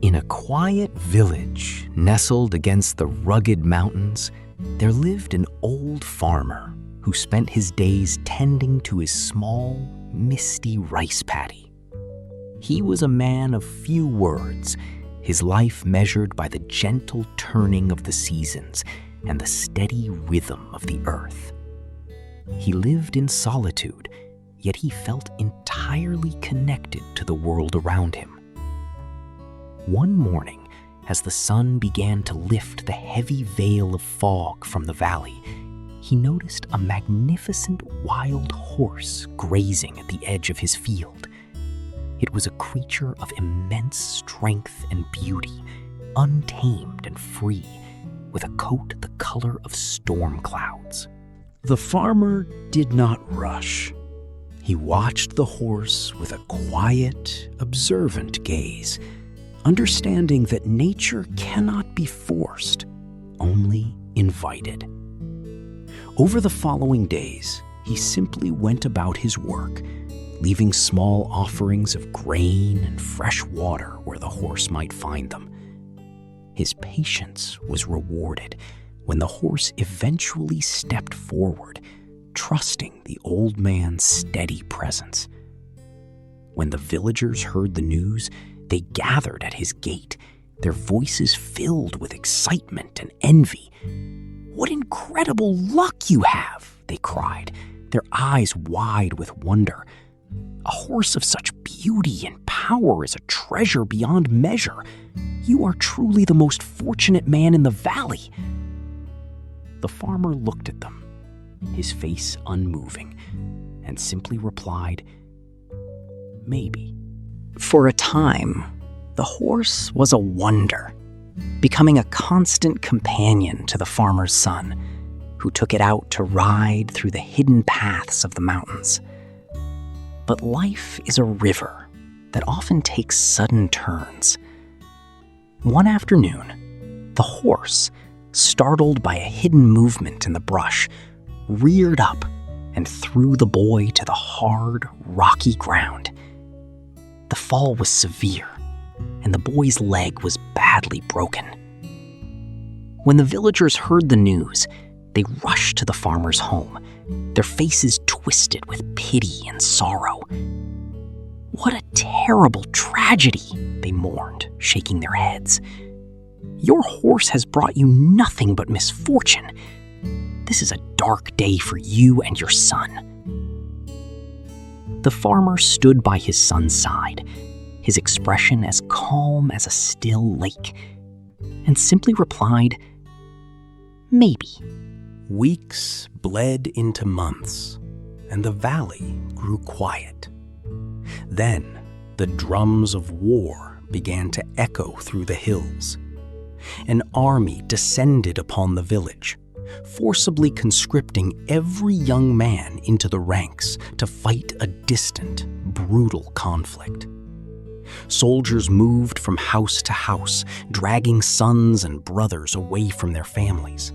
In a quiet village nestled against the rugged mountains, there lived an old farmer who spent his days tending to his small, misty rice paddy. He was a man of few words, his life measured by the gentle turning of the seasons and the steady rhythm of the earth. He lived in solitude, yet he felt entirely connected to the world around him. One morning, as the sun began to lift the heavy veil of fog from the valley, he noticed a magnificent wild horse grazing at the edge of his field. It was a creature of immense strength and beauty, untamed and free, with a coat the color of storm clouds. The farmer did not rush. He watched the horse with a quiet, observant gaze, understanding that nature cannot be forced, only invited. Over the following days, he simply went about his work, leaving small offerings of grain and fresh water where the horse might find them. His patience was rewarded when the horse eventually stepped forward, trusting the old man's steady presence. When the villagers heard the news, they gathered at his gate, their voices filled with excitement and envy. "What incredible luck you have!" they cried, their eyes wide with wonder. "A horse of such beauty and power is a treasure beyond measure. You are truly the most fortunate man in the valley." The farmer looked at them, his face unmoving, and simply replied, "Maybe." For a time, the horse was a wonder, becoming a constant companion to the farmer's son, who took it out to ride through the hidden paths of the mountains. But life is a river that often takes sudden turns. One afternoon, the horse, startled by a hidden movement in the brush, reared up and threw the boy to the hard, rocky ground. The fall was severe, and the boy's leg was badly broken. When the villagers heard the news, they rushed to the farmer's home, their faces twisted with pity and sorrow. "What a terrible tragedy," they mourned, shaking their heads. "Your horse has brought you nothing but misfortune. This is a dark day for you and your son." The farmer stood by his son's side, his expression as calm as a still lake, and simply replied, "Maybe." Weeks bled into months, and the valley grew quiet. Then the drums of war began to echo through the hills. An army descended upon the village, forcibly conscripting every young man into the ranks to fight a distant, brutal conflict. Soldiers moved from house to house, dragging sons and brothers away from their families.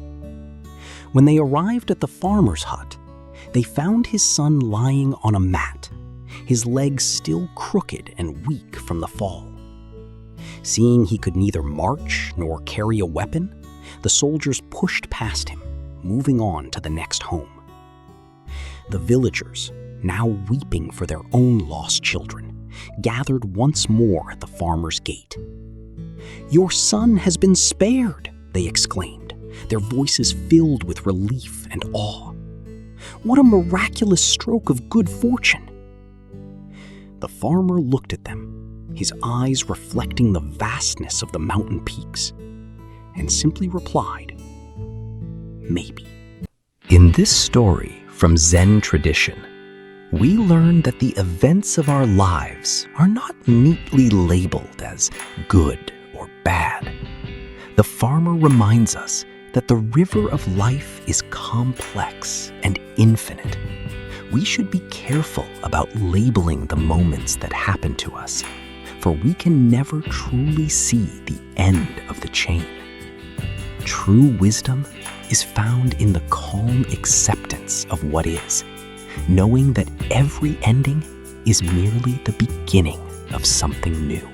When they arrived at the farmer's hut, they found his son lying on a mat, his legs still crooked and weak from the fall. Seeing he could neither march nor carry a weapon, the soldiers pushed past him, moving on to the next home. The villagers, now weeping for their own lost children, gathered once more at the farmer's gate. "Your son has been spared," they exclaimed, their voices filled with relief and awe. "What a miraculous stroke of good fortune!" The farmer looked at them, his eyes reflecting the vastness of the mountain peaks, and simply replied, "Maybe." In this story from Zen tradition, we learn that the events of our lives are not neatly labeled as good or bad. The farmer reminds us that the river of life is complex and infinite. We should be careful about labeling the moments that happen to us, for we can never truly see the end of the chain. True wisdom is found in the calm acceptance of what is, knowing that every ending is merely the beginning of something new.